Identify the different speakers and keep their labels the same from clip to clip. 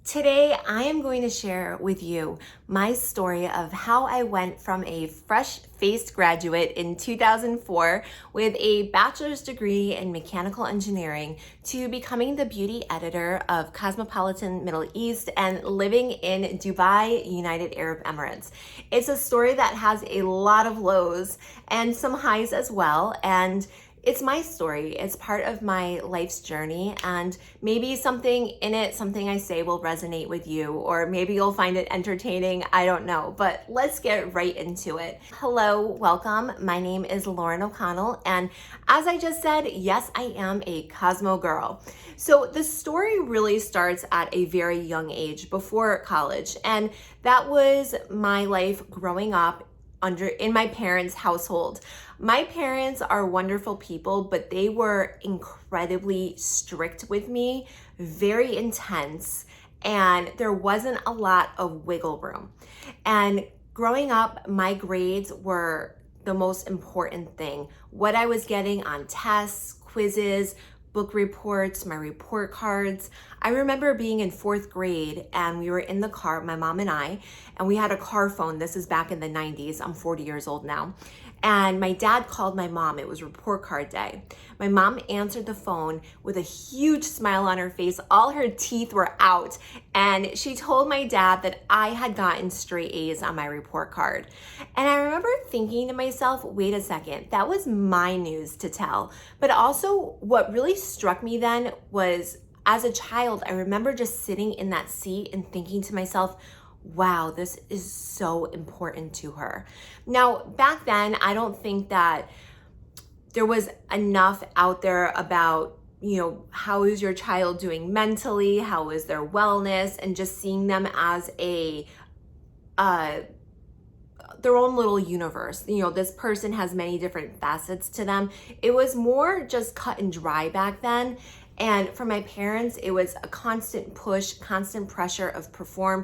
Speaker 1: Today, I am going to share with you my story of how I went from a fresh-faced graduate in 2004 with a bachelor's degree in mechanical engineering to becoming the beauty editor of Cosmopolitan Middle East and living in Dubai, United Arab Emirates. It's a story that has a lot of lows and some highs as well, and it's my story. It's part of my life's journey, and maybe something in it, something I say will resonate with you, or maybe you'll find it entertaining. I don't know, but let's get right into it. Hello, welcome. My name is Lauren O'Connell, and as I just said, yes, I am a Cosmo girl. So the story really starts at a very young age, before college, and that was my life growing up in my parents' household. My parents are wonderful people, but they were incredibly strict with me, very intense, and there wasn't a lot of wiggle room. And growing up, my grades were the most important thing. What I was getting on tests, quizzes, book reports, my report cards. I remember being in fourth grade and we were in the car, my mom and I, and we had a car phone. This is back in the 90s. I'm 40 years old now. And my dad called my mom. It was report card day. My mom answered the phone with a huge smile on her face. All her teeth were out. And she told my dad that I had gotten straight A's on my report card. And I remember thinking to myself, wait a second, that was my news to tell. But also what really struck me then was, as a child, I remember just sitting in that seat and thinking to myself, wow, this is so important to her. Now, back then, I don't think that there was enough out there about, how is your child doing mentally? How is their wellness? And just seeing them as their own little universe. This person has many different facets to them. It was more just cut and dry back then. And for my parents, it was a constant push, constant pressure of perform,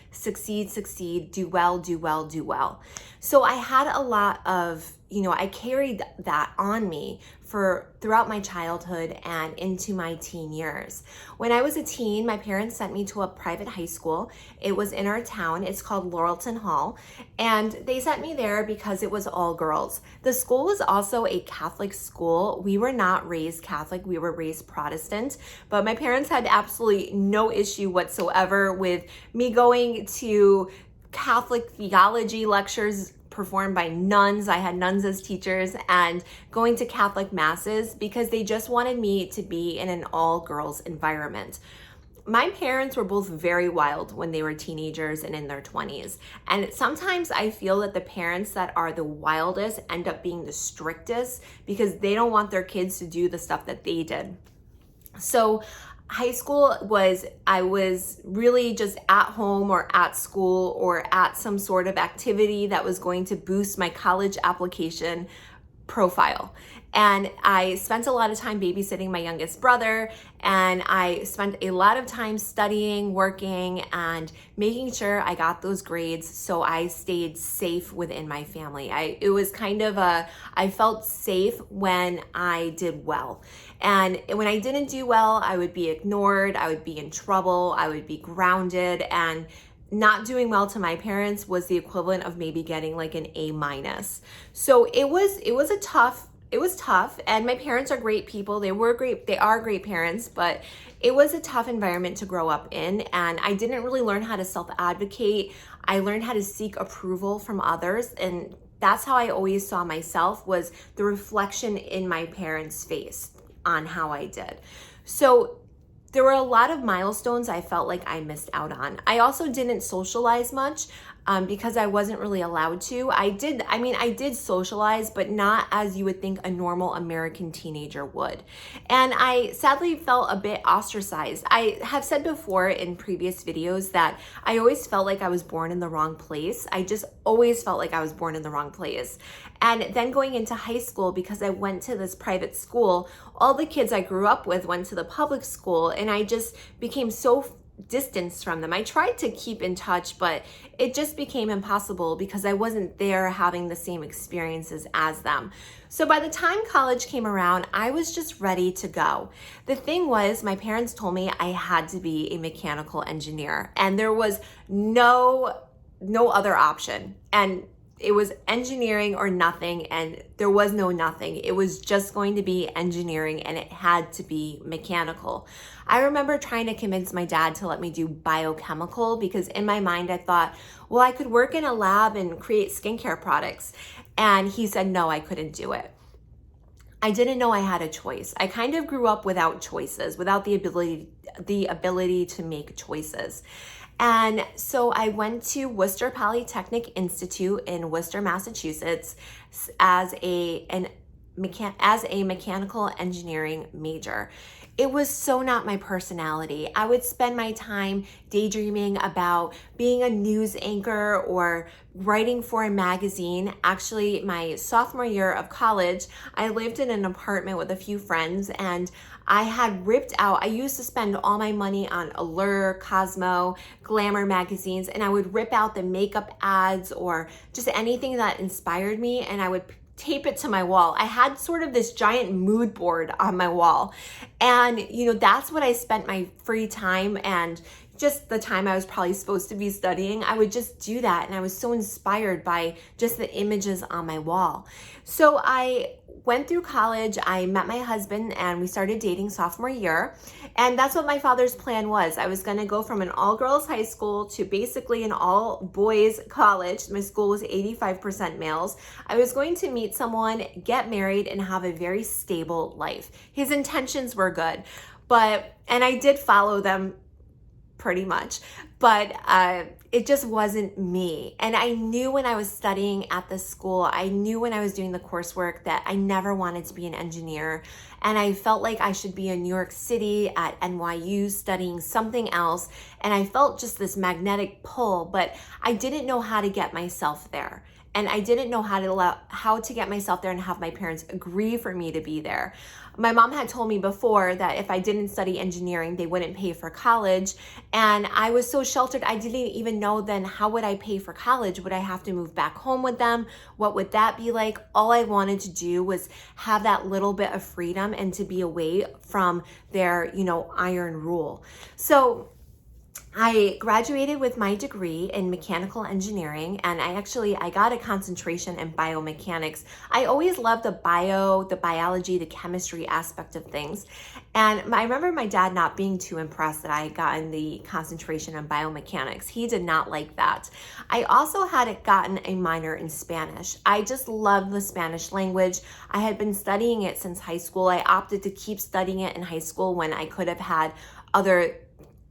Speaker 1: succeed, do well. So I had a lot of, I carried that on me throughout my childhood and into my teen years. When I was a teen, my parents sent me to a private high school. It was in our town. It's called Laurelton Hall. And they sent me there because it was all girls. The school was also a Catholic school. We were not raised Catholic. We were raised Protestant. But my parents had absolutely no issue whatsoever with me going to Catholic theology lectures performed by nuns. I had nuns as teachers, and going to Catholic masses because they just wanted me to be in an all-girls environment. My parents were both very wild when they were teenagers and in their 20s. And sometimes I feel that the parents that are the wildest end up being the strictest because they don't want their kids to do the stuff that they did. So high school I was really just at home or at school or at some sort of activity that was going to boost my college application profile. And I spent a lot of time babysitting my youngest brother, and I spent a lot of time studying, working, and making sure I got those grades so I stayed safe within my family. It was kind of I felt safe when I did well. And when I didn't do well, I would be ignored, I would be in trouble, I would be grounded, and not doing well to my parents was the equivalent of maybe getting like an A-. So it was tough, and my parents are great people. They are great parents, but it was a tough environment to grow up in, and I didn't really learn how to self-advocate. I learned how to seek approval from others, and that's how I always saw myself, was the reflection in my parents' face on how I did. So there were a lot of milestones I felt like I missed out on. I also didn't socialize much because I wasn't really allowed to. I did socialize, but not as you would think a normal American teenager would. And I sadly felt a bit ostracized. I have said before in previous videos that I always felt like I was born in the wrong place. I just always felt like I was born in the wrong place. And then going into high school, because I went to this private school, all the kids I grew up with went to the public school, and I just became so distance from them. I tried to keep in touch, but it just became impossible because I wasn't there having the same experiences as them. So by the time college came around, I was just ready to go. The thing was, my parents told me I had to be a mechanical engineer, and there was no other option. And it was engineering or nothing, and there was no nothing. It was just going to be engineering, and it had to be mechanical. I remember trying to convince my dad to let me do biochemical because in my mind I thought, well, I could work in a lab and create skincare products. And he said, no, I couldn't do it. I didn't know I had a choice. I kind of grew up without choices, without the ability to make choices. And so I went to Worcester Polytechnic Institute in Worcester, Massachusetts as a mechanical engineering major. It was so not my personality. I would spend my time daydreaming about being a news anchor or writing for a magazine. Actually, my sophomore year of college, I lived in an apartment with a few friends, and I had ripped out, I used to spend all my money on Allure, Cosmo, Glamour magazines, and I would rip out the makeup ads or just anything that inspired me, and I would tape it to my wall. I had sort of this giant mood board on my wall. And, that's what I spent my free time and just the time I was probably supposed to be studying. I would just do that. And I was so inspired by just the images on my wall. So I went through college, I met my husband, and we started dating sophomore year. And that's what my father's plan was. I was going to go from an all-girls high school to basically an all-boys college. My school was 85% males. I was going to meet someone, get married, and have a very stable life. His intentions were good, and I did follow them pretty much, but it just wasn't me. And I knew when I was studying at the school, I knew when I was doing the coursework that I never wanted to be an engineer. And I felt like I should be in New York City at NYU studying something else. And I felt just this magnetic pull, but I didn't know how to get myself there. And I didn't know how to get myself there and have my parents agree for me to be there. My mom had told me before that if I didn't study engineering, they wouldn't pay for college. And I was so sheltered, I didn't even know then how would I pay for college? Would I have to move back home with them? What would that be like? All I wanted to do was have that little bit of freedom and to be away from their, iron rule. So I graduated with my degree in mechanical engineering, and I got a concentration in biomechanics. I always loved the biology, the chemistry aspect of things. And I remember my dad not being too impressed that I had gotten the concentration in biomechanics. He did not like that. I also had gotten a minor in Spanish. I just loved the Spanish language. I had been studying it since high school. I opted to keep studying it in high school when I could have had other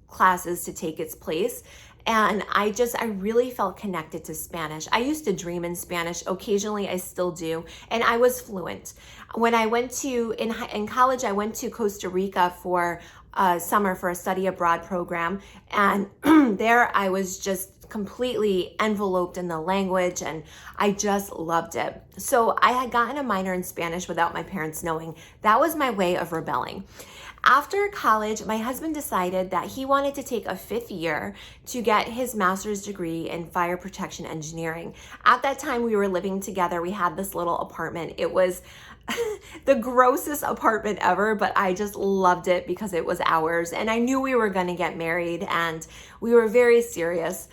Speaker 1: classes to take its place. And I really felt connected to Spanish. I used to dream in Spanish. Occasionally I still do. And I was fluent. When I went in college, I went to Costa Rica for summer for a study abroad program. And there I was just completely enveloped in the language, and I just loved it. So I had gotten a minor in Spanish without my parents knowing. That was my way of rebelling. After college, my husband decided that he wanted to take a 5th year to get his master's degree in fire protection engineering. At that time, we were living together. We had this little apartment. It was the grossest apartment ever, but I just loved it because it was ours. And I knew we were going to get married, and we were very serious.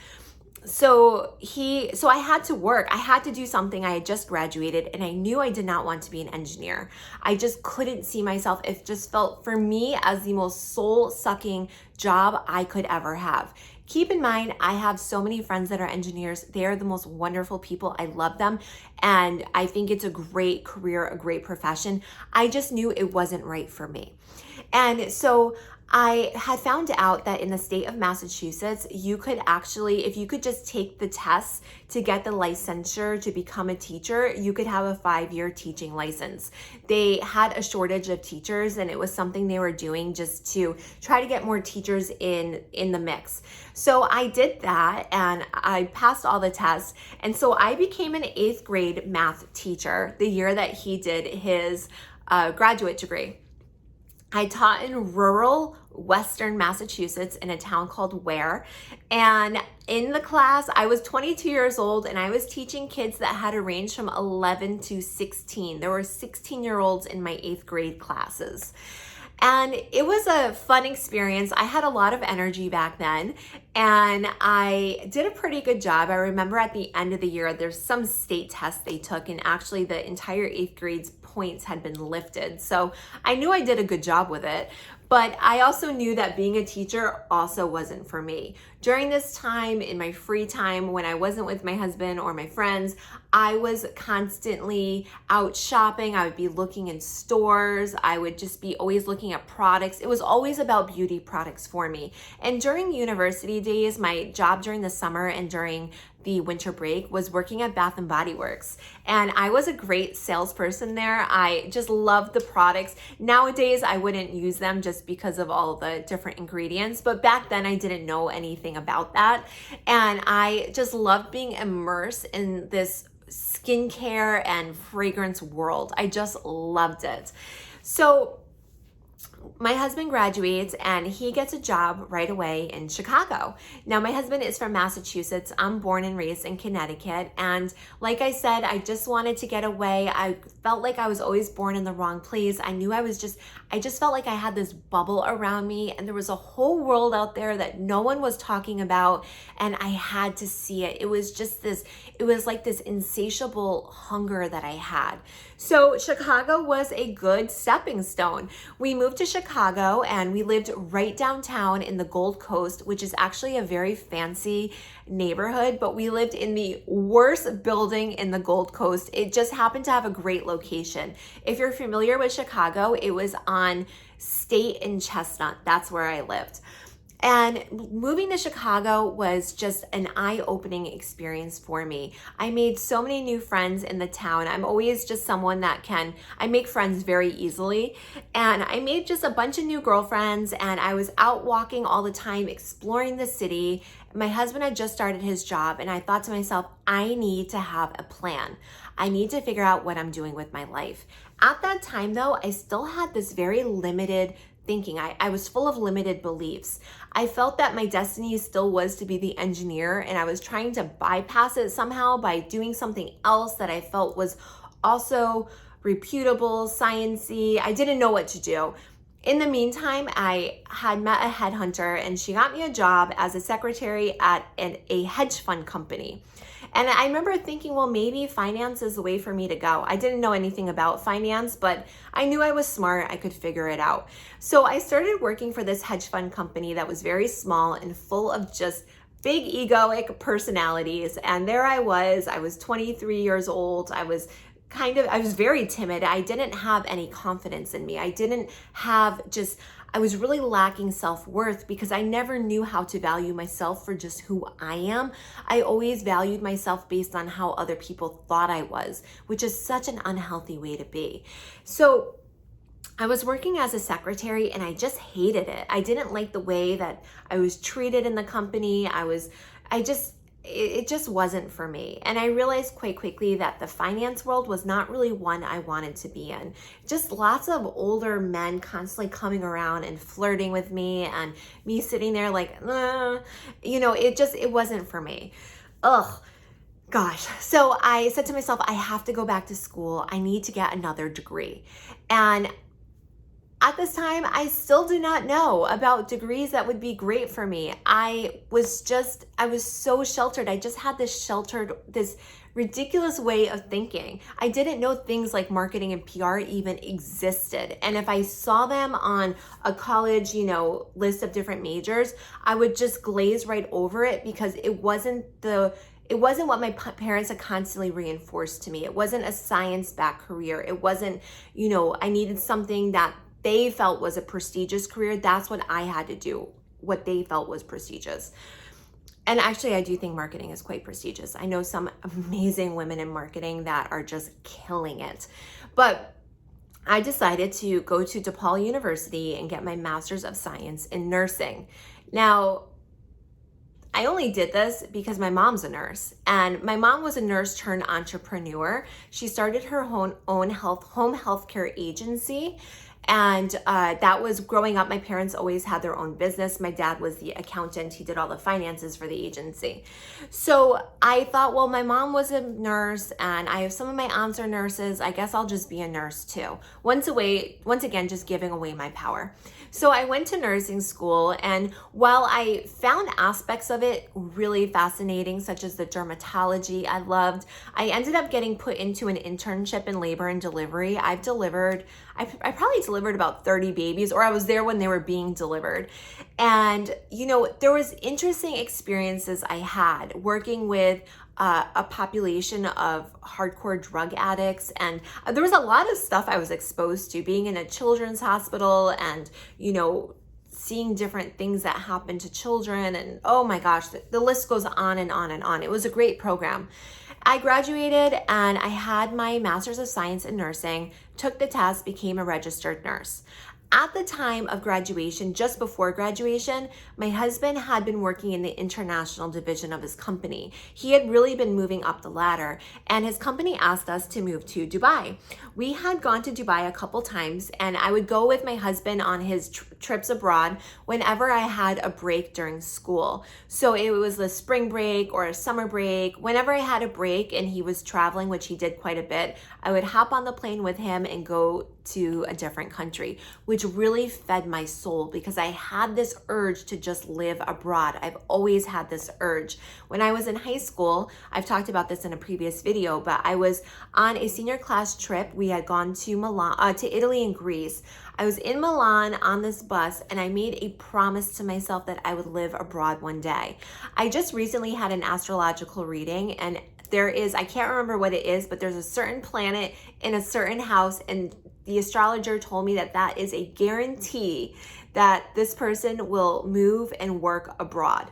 Speaker 1: So I had to work. I had to do something. I had just graduated, and I knew I did not want to be an engineer. I just couldn't see myself. It just felt for me as the most soul-sucking job I could ever have. Keep in mind, I have so many friends that are engineers. They are the most wonderful people. I love them. And I think it's a great career, a great profession. I just knew it wasn't right for me. And so I had found out that in the state of Massachusetts, you could actually, if you could just take the tests to get the licensure to become a teacher, you could have a 5-year teaching license. They had a shortage of teachers, and it was something they were doing just to try to get more teachers in the mix. So I did that, and I passed all the tests. And so I became an 8th grade math teacher the year that he did his graduate degree. I taught in rural Western Massachusetts in a town called Ware. And in the class, I was 22 years old and I was teaching kids that had a range from 11 to 16. There were 16-year-olds in my 8th grade classes. And it was a fun experience. I had a lot of energy back then and I did a pretty good job. I remember at the end of the year, there's some state tests they took and actually the entire 8th grade's points had been lifted. So I knew I did a good job with it. But I also knew that being a teacher also wasn't for me. During this time, in my free time, when I wasn't with my husband or my friends, I was constantly out shopping. I would be looking in stores. I would just be always looking at products. It was always about beauty products for me. And during university days, my job during the summer and during the winter break was working at Bath and Body Works. And I was a great salesperson there. I just loved the products. Nowadays, I wouldn't use them just because of all the different ingredients. But back then, I didn't know anything about that. And I just loved being immersed in this skincare and fragrance world. I just loved it. So my husband graduates and he gets a job right away in Chicago. Now, my husband is from Massachusetts. I'm born and raised in Connecticut. And like I said, I just wanted to get away. I felt like I was always born in the wrong place. I knew I just felt like I had this bubble around me and there was a whole world out there that no one was talking about and I had to see it. It was like this insatiable hunger that I had. So Chicago was a good stepping stone. We moved to Chicago and we lived right downtown in the Gold Coast, which is actually a very fancy neighborhood, but we lived in the worst building in the Gold Coast. It just happened to have a great location. If you're familiar with Chicago, it was on State and Chestnut. That's where I lived. And moving to Chicago was just an eye-opening experience for me. I made so many new friends in the town. I'm always just someone I make friends very easily. And I made just a bunch of new girlfriends and I was out walking all the time, exploring the city. My husband had just started his job and I thought to myself, I need to have a plan. I need to figure out what I'm doing with my life. At that time though, I still had this very limited thinking. I was full of limited beliefs. I felt that my destiny still was to be the engineer and I was trying to bypass it somehow by doing something else that I felt was also reputable, sciencey. I didn't know what to do. In the meantime, I had met a headhunter and she got me a job as a secretary at a hedge fund company. And I remember thinking, well, maybe finance is the way for me to go. I didn't know anything about finance, but I knew I was smart. I could figure it out. So I started working for this hedge fund company that was very small and full of just big egoic personalities. And there I was 23 years old. I was very timid. I didn't have any confidence in me. I was really lacking self-worth because I never knew how to value myself for just who I am. I always valued myself based on how other people thought I was, which is such an unhealthy way to be. So I was working as a secretary and I just hated it. I didn't like the way that I was treated in the company. It just wasn't for me. And I realized quite quickly that the finance world was not really one I wanted to be in. Just lots of older men constantly coming around and flirting with me and me sitting there like, it wasn't for me. Ugh. Gosh. So I said to myself, I have to go back to school. I need to get another degree. And at this time, I still do not know about degrees that would be great for me. I was so sheltered. I just had this ridiculous way of thinking. I didn't know things like marketing and PR even existed. And if I saw them on a college, list of different majors, I would just glaze right over it because it wasn't what my parents had constantly reinforced to me. It wasn't a science-backed career. It wasn't, I needed something that they felt was a prestigious career. That's what I had to do, what they felt was prestigious. And actually, I do think marketing is quite prestigious. I know some amazing women in marketing that are just killing it. But I decided to go to DePaul University and get my Master's of Science in nursing. Now, I only did this because my mom's a nurse, and my mom was a nurse turned entrepreneur. She started her own home healthcare agency. And that was growing up. My parents always had their own business. My dad was the accountant. He did all the finances for the agency. So I thought, well, my mom was a nurse and I have some of my aunts are nurses. I guess I'll just be a nurse too. Once again, just giving away my power. So I went to nursing school, and while I found aspects of it really fascinating, such as the dermatology I loved, I ended up getting put into an internship in labor and delivery. I probably delivered about 30 babies, or I was there when they were being delivered. And, there was interesting experiences I had working with a population of hardcore drug addicts. And there was a lot of stuff I was exposed to being in a children's hospital and, seeing different things that happen to children. And oh my gosh, the list goes on and on and on. It was a great program. I graduated and I had my master's of science in nursing, took the test, became a registered nurse. At the time of graduation, just before graduation, my husband had been working in the international division of his company. He had really been moving up the ladder, and his company asked us to move to Dubai. We had gone to Dubai a couple times, and I would go with my husband on his trips abroad whenever I had a break during school. So it was the spring break or a summer break. Whenever I had a break and he was traveling, which he did quite a bit, I would hop on the plane with him and go to a different country, which really fed my soul because I had this urge to just live abroad. I've always had this urge. When I was in high school, I've talked about this in a previous video, but I was on a senior class trip. We had gone to Milan, to Italy and Greece. I was in Milan on this bus, and I made a promise to myself that I would live abroad one day. I just recently had an astrological reading, and I can't remember what it is, but there's a certain planet in a certain house, and the astrologer told me that that is a guarantee that this person will move and work abroad.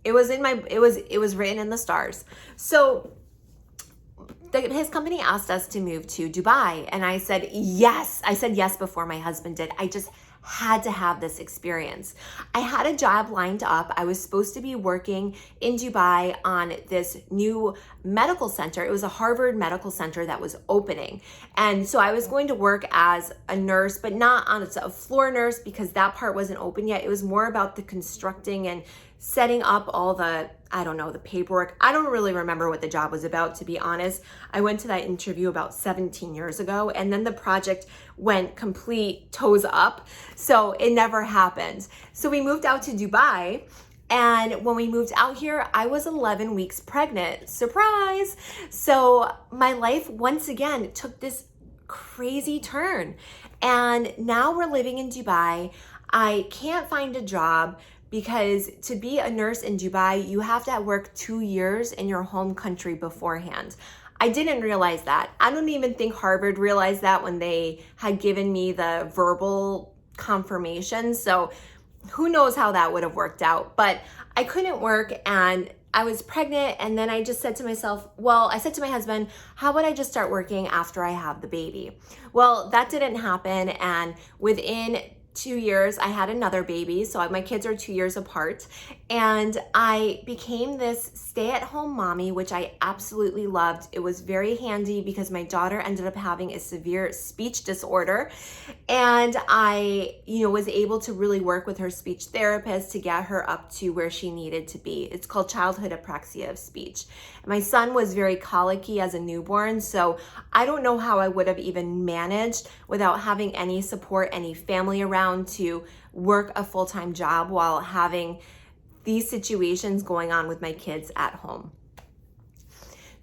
Speaker 1: It was written in the stars. So his company asked us to move to Dubai, and I said yes. I said yes before my husband did. I just had to have this experience. I had a job lined up. I was supposed to be working in Dubai on this new medical center. It was a Harvard medical center that was opening. And so I was going to work as a nurse, but not on a floor nurse because that part wasn't open yet. It was more about the constructing and setting up all the paperwork. I don't really remember what the job was about, to be honest. I went to that interview about 17 years ago, and then the project went complete toes up. So it never happened. So we moved out to Dubai. And when we moved out here, I was 11 weeks pregnant. Surprise! So my life once again took this crazy turn. And now we're living in Dubai. I can't find a job because to be a nurse in Dubai, you have to work 2 years in your home country beforehand. I didn't realize that. I don't even think Harvard realized that when they had given me the verbal confirmation. So who knows how that would have worked out. But I couldn't work and I was pregnant, and then I just said to myself, I said to my husband, how about I just start working after I have the baby? Well, that didn't happen, and within 2 years, I had another baby. So my kids are 2 years apart. And I became this stay-at-home mommy, which I absolutely loved. It was very handy because my daughter ended up having a severe speech disorder. And I, was able to really work with her speech therapist to get her up to where she needed to be. It's called childhood apraxia of speech. My son was very colicky as a newborn, so I don't know how I would have even managed without having any support, any family around to work a full-time job while having these situations going on with my kids at home.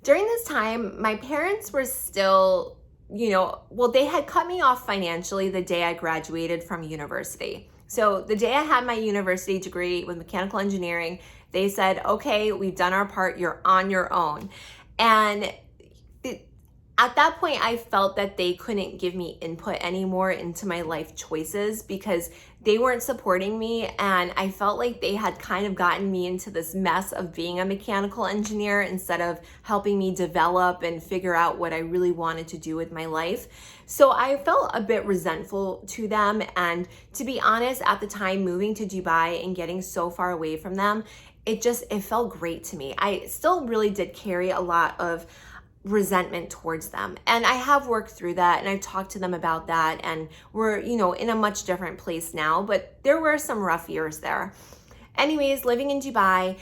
Speaker 1: During this time, my parents were still, they had cut me off financially the day I graduated from university. So the day I had my university degree with mechanical engineering, they said, okay, we've done our part, you're on your own. And at that point, I felt that they couldn't give me input anymore into my life choices because they weren't supporting me. And I felt like they had kind of gotten me into this mess of being a mechanical engineer instead of helping me develop and figure out what I really wanted to do with my life. So I felt a bit resentful to them. And to be honest, at the time, moving to Dubai and getting so far away from them, it felt great to me. I still really did carry a lot of resentment towards them. And I have worked through that, and I've talked to them about that, and we're, in a much different place now, but there were some rough years there. Anyways, living in Dubai,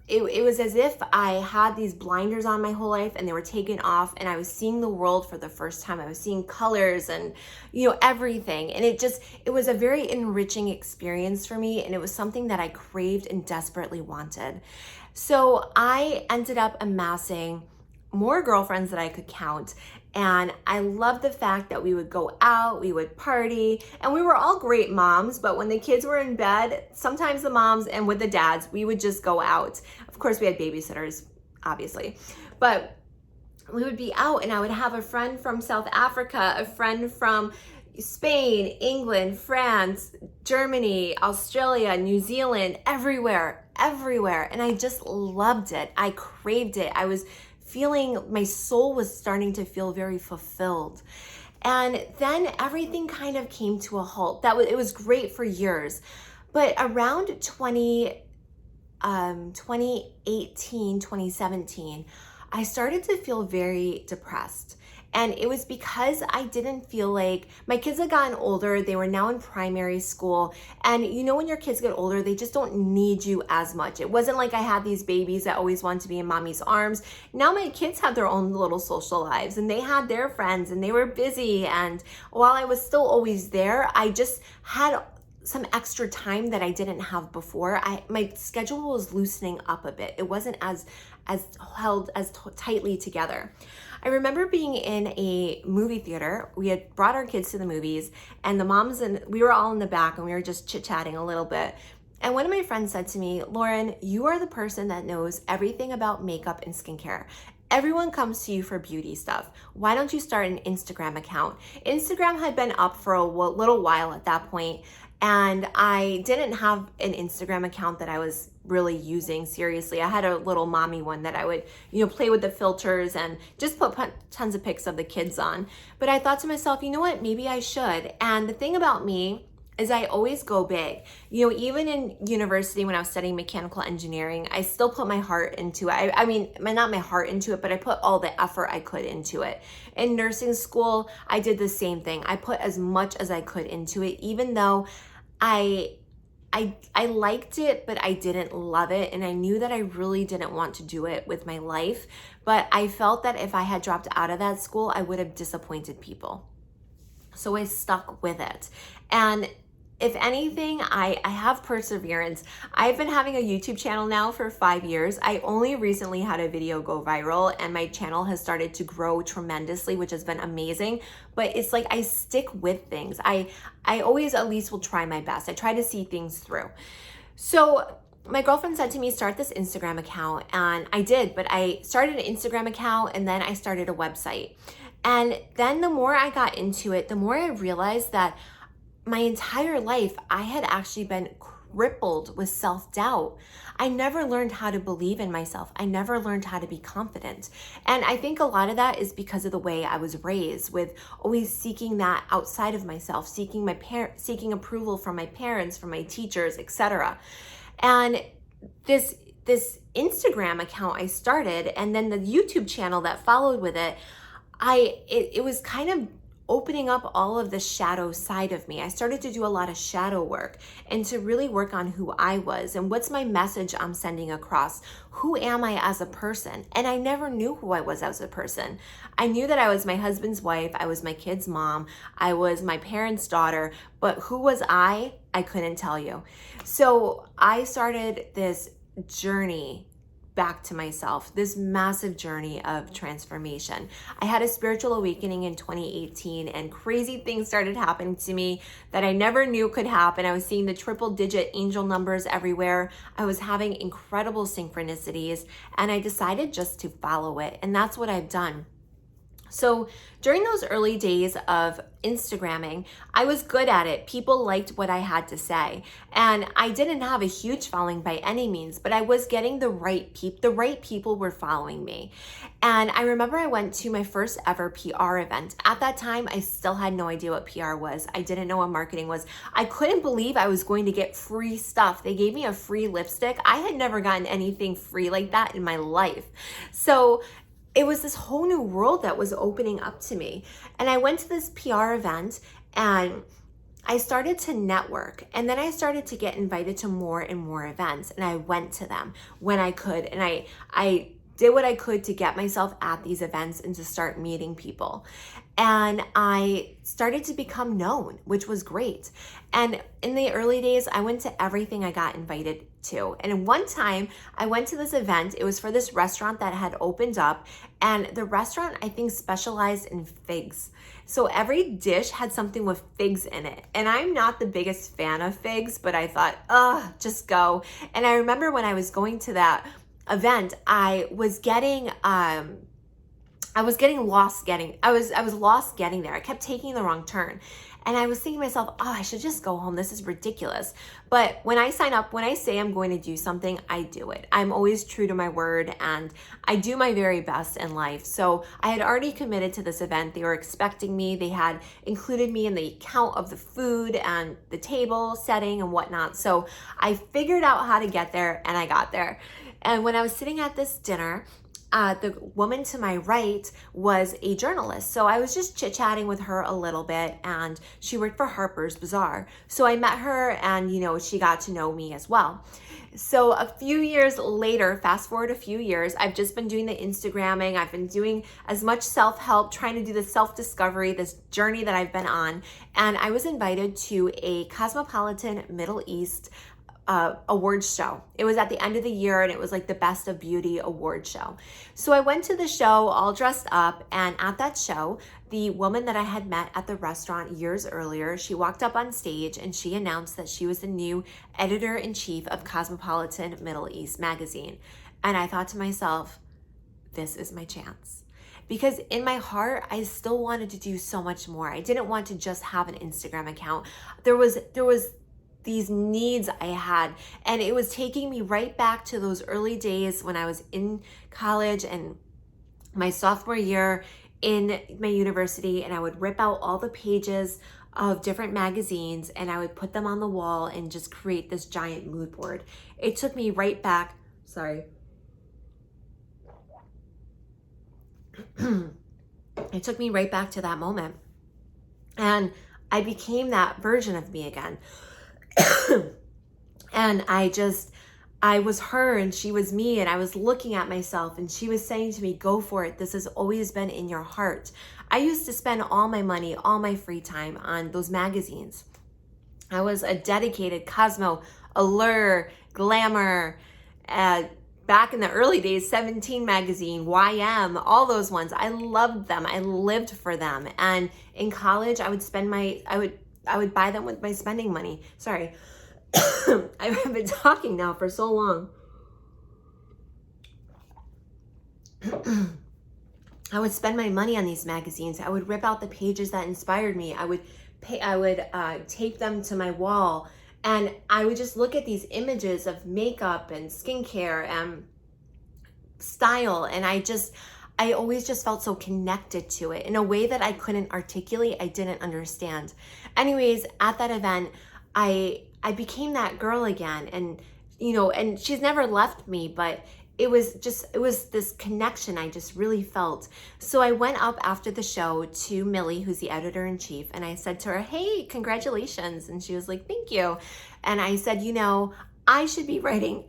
Speaker 1: it was as if I had these blinders on my whole life and they were taken off, and I was seeing the world for the first time. I was seeing colors and, everything. And it was a very enriching experience for me. And it was something that I craved and desperately wanted. So I ended up amassing more girlfriends that I could count. And I loved the fact that we would go out, we would party, and we were all great moms. But when the kids were in bed, sometimes the moms and with the dads, we would just go out. Of course, we had babysitters, obviously, but we would be out, and I would have a friend from South Africa, a friend from Spain, England, France, Germany, Australia, New Zealand, everywhere. And I just loved it. I craved it. I was feeling, my soul was starting to feel very fulfilled. And then everything kind of came to a halt. It was great for years. But around 2018, 2017, I started to feel very depressed. And it was because I didn't feel like my kids had gotten older. They were now in primary school. And when your kids get older, they just don't need you as much. It wasn't like I had these babies that always wanted to be in mommy's arms. Now my kids have their own little social lives, and they had their friends, and they were busy. And while I was still always there, I just had some extra time that I didn't have before. My schedule was loosening up a bit. It wasn't as held as tightly together. I remember being in a movie theater. We had brought our kids to the movies, and the moms and we were all in the back, and we were just chit-chatting a little bit. And one of my friends said to me, "Lauren, you are the person that knows everything about makeup and skincare. Everyone comes to you for beauty stuff. Why don't you start an Instagram account?" Instagram had been up for a little while at that point, and I didn't have an Instagram account that I was really using seriously. I had a little mommy one that I would, play with the filters and just put tons of pics of the kids on. But I thought to myself, you know what, maybe I should. And the thing about me is I always go big. Even in university when I was studying mechanical engineering, I still put my heart into it. I mean, not my heart into it, but I put all the effort I could into it. In nursing school, I did the same thing. I put as much as I could into it, even though I liked it, but I didn't love it. And I knew that I really didn't want to do it with my life. But I felt that if I had dropped out of that school, I would have disappointed people. So I stuck with it. And if anything, I have perseverance. I've been having a YouTube channel now for 5 years. I only recently had a video go viral, and my channel has started to grow tremendously, which has been amazing. But it's like I stick with things. I always at least will try my best. I try to see things through. So my girlfriend said to me, start this Instagram account. And I did, but I started an Instagram account, and then I started a website. And then the more I got into it, the more I realized that my entire life, I had actually been crippled with self-doubt. I never learned how to believe in myself. I never learned how to be confident. And I think a lot of that is because of the way I was raised, with always seeking that outside of myself, seeking approval from my parents, from my teachers, etc. And this Instagram account I started, and then the YouTube channel that followed with it, it was kind of opening up all of the shadow side of me. I started to do a lot of shadow work and to really work on who I was and what's my message I'm sending across. Who am I as a person? And I never knew who I was as a person. I knew that I was my husband's wife, I was my kid's mom, I was my parents' daughter, but who was I couldn't tell you. So I started this journey back to myself, this massive journey of transformation. I had a spiritual awakening in 2018, and crazy things started happening to me that I never knew could happen. I was seeing the triple-digit angel numbers everywhere. I was having incredible synchronicities, and I decided just to follow it, and that's what I've done. So during those early days of Instagramming, I was good at it. People liked what I had to say. And I didn't have a huge following by any means, but I was getting the right people were following me. And I remember I went to my first ever PR event. At that time, I still had no idea what PR was. I didn't know what marketing was. I couldn't believe I was going to get free stuff. They gave me a free lipstick. I had never gotten anything free like that in my life. So it was this whole new world that was opening up to me. And I went to this PR event and I started to network, and then I started to get invited to more and more events, and I went to them when I could, and I did what I could to get myself at these events and to start meeting people. And I started to become known, which was great. And in the early days, I went to everything I got invited to. And one time I went to this event. It was for this restaurant that had opened up, and the restaurant, I think, specialized in figs. So every dish had something with figs in it. And I'm not the biggest fan of figs, but I thought, just go. And I remember when I was going to that event, I was lost getting there. I kept taking the wrong turn. And I was thinking to myself, I should just go home. This is ridiculous. But when I sign up, when I say I'm going to do something, I do it. I'm always true to my word, and I do my very best in life. So I had already committed to this event. They were expecting me. They had included me in the count of the food and the table setting and whatnot. So I figured out how to get there, and I got there. And when I was sitting at this dinner, the woman to my right was a journalist. So I was just chit-chatting with her a little bit, and she worked for Harper's Bazaar. So I met her, and, she got to know me as well. So a few years later, fast forward a few years, I've just been doing the Instagramming. I've been doing as much self-help, trying to do the self-discovery, this journey that I've been on. And I was invited to a Cosmopolitan Middle East awards show. It was at the end of the year, and it was like the Best of Beauty award show. So I went to the show all dressed up, and at that show, the woman that I had met at the restaurant years earlier, she walked up on stage and she announced that she was the new editor-in-chief of Cosmopolitan Middle East magazine. And I thought to myself, this is my chance. Because in my heart, I still wanted to do so much more. I didn't want to just have an Instagram account. There was these needs I had, and it was taking me right back to those early days when I was in college and my sophomore year in my university, and I would rip out all the pages of different magazines and I would put them on the wall and just create this giant mood board. It took me right back, it took me right back to that moment, and I became that version of me again. And I was her and she was me, and I was looking at myself and she was saying to me, go for it. This has always been in your heart. I used to spend all my money, all my free time on those magazines. I was a dedicated Cosmo, Allure, Glamour, back in the early days, 17 magazine, YM, all those ones. I loved them. I lived for them. And in college, I would buy them with my spending money. Sorry. I've been talking now for so long. I would spend my money on these magazines. I would rip out the pages that inspired me. I would tape them to my wall, and I would just look at these images of makeup and skincare and style, and I always just felt so connected to it in a way that I couldn't articulate. I didn't understand. Anyways, at that event, I became that girl again, and and she's never left me, but it was this connection I just really felt. So I went up after the show to Millie, who's the editor-in-chief, and I said to her, hey, congratulations. And she was like, thank you. And I said, I should be writing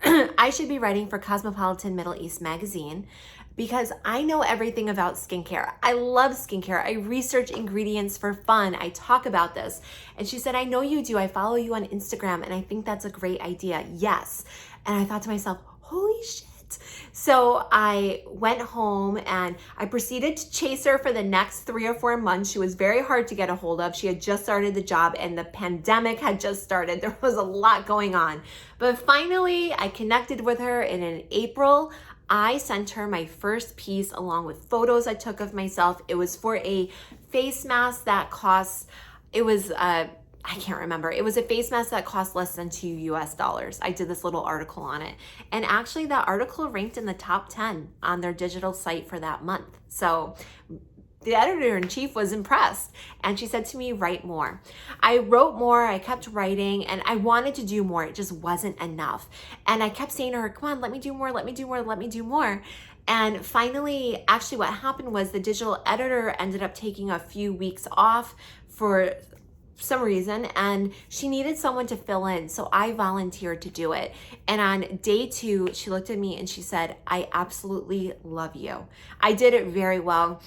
Speaker 1: for Cosmopolitan Middle East magazine, because I know everything about skincare. I love skincare. I research ingredients for fun. I talk about this. And she said, I know you do. I follow you on Instagram, and I think that's a great idea. Yes. And I thought to myself, holy shit. So I went home and I proceeded to chase her for the next 3 or 4 months. She was very hard to get a hold of. She had just started the job and the pandemic had just started. There was a lot going on. But finally, I connected with her, and in April, I sent her my first piece along with photos I took of myself. It was for a face mask that cost, I can't remember. It was a face mask that cost less than $2 US. I did this little article on it. And actually that article ranked in the top 10 on their digital site for that month. So the editor-in-chief was impressed, and she said to me, write more. I wrote more, I kept writing, and I wanted to do more. It just wasn't enough. And I kept saying to her, come on, let me do more, let me do more, let me do more. And finally, actually what happened was the digital editor ended up taking a few weeks off for some reason, and she needed someone to fill in. So I volunteered to do it. And on day 2, she looked at me and she said, I absolutely love you. I did it very well.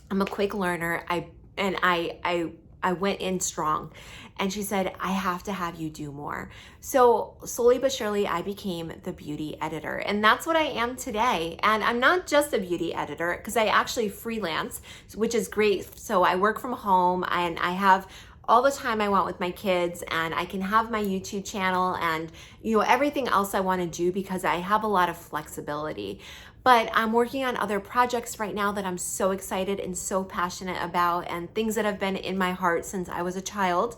Speaker 1: I'm a quick learner. I went in strong. And she said, I have to have you do more. So slowly but surely, I became the beauty editor. And that's what I am today. And I'm not just a beauty editor, because I actually freelance, which is great. So I work from home and I have all the time I want with my kids, and I can have my YouTube channel and, you know, everything else I want to do because I have a lot of flexibility. But I'm working on other projects right now that I'm so excited and so passionate about, and things that have been in my heart since I was a child.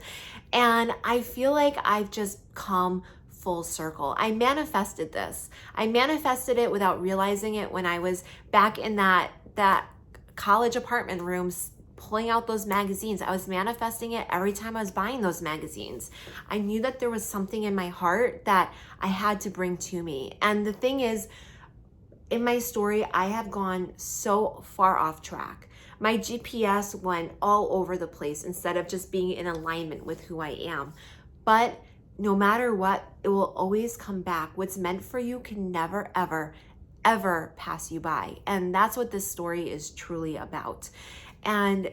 Speaker 1: And I feel like I've just come full circle. I manifested this. I manifested it without realizing it when I was back in that college apartment room pulling out those magazines. I was manifesting it every time I was buying those magazines. I knew that there was something in my heart that I had to bring to me. And the thing is, in my story, I have gone so far off track. My GPS went all over the place instead of just being in alignment with who I am. But no matter what, it will always come back. What's meant for you can never, ever, ever pass you by. And that's what this story is truly about. And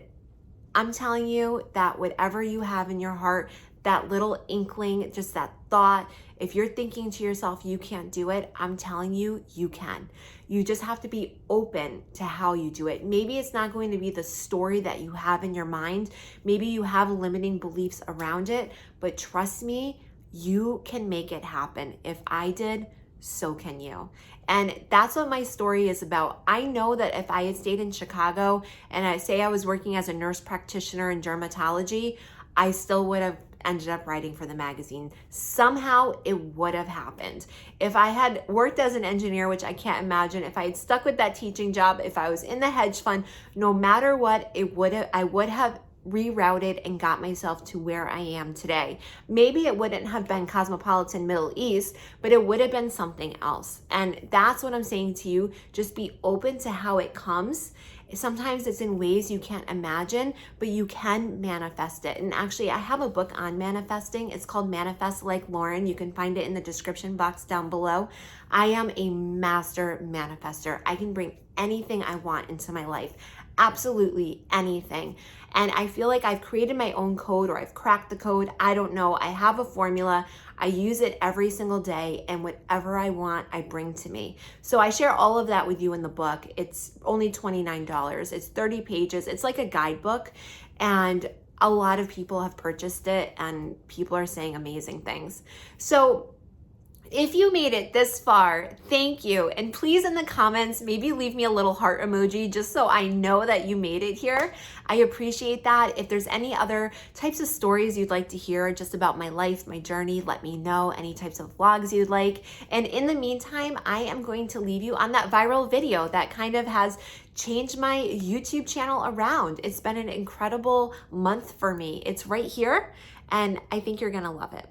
Speaker 1: I'm telling you that whatever you have in your heart, that little inkling, just that thought, if you're thinking to yourself, you can't do it, I'm telling you, you can. You just have to be open to how you do it. Maybe it's not going to be the story that you have in your mind. Maybe you have limiting beliefs around it, but trust me, you can make it happen. If I did, so can you. And that's what my story is about. I know that if I had stayed in Chicago and I was working as a nurse practitioner in dermatology, I still would have ended up writing for the magazine. Somehow it would have happened. If I had worked as an engineer, which I can't imagine, if I had stuck with that teaching job, if I was in the hedge fund, no matter what, I would have rerouted and got myself to where I am today. Maybe it wouldn't have been Cosmopolitan Middle East, but it would have been something else. And that's what I'm saying to you. Just be open to how it comes. Sometimes it's in ways you can't imagine, but you can manifest it. And actually, I have a book on manifesting. It's called Manifest Like Lauren. You can find it in the description box down below. I am a master manifester. I can bring anything I want into my life. Absolutely anything. And I feel like I've created my own code, or I've cracked the code. I don't know. I have a formula. I use it every single day, and whatever I want, I bring to me. So I share all of that with you in the book. It's only $29. It's 30 pages. It's like a guidebook, and a lot of people have purchased it, and people are saying amazing things. So if you made it this far, thank you. And please, in the comments, maybe leave me a little heart emoji just so I know that you made it here. I appreciate that. If there's any other types of stories you'd like to hear just about my life, my journey, let me know. Any types of vlogs you'd like. And in the meantime, I am going to leave you on that viral video that kind of has changed my YouTube channel around. It's been an incredible month for me. It's right here, and I think you're gonna love it.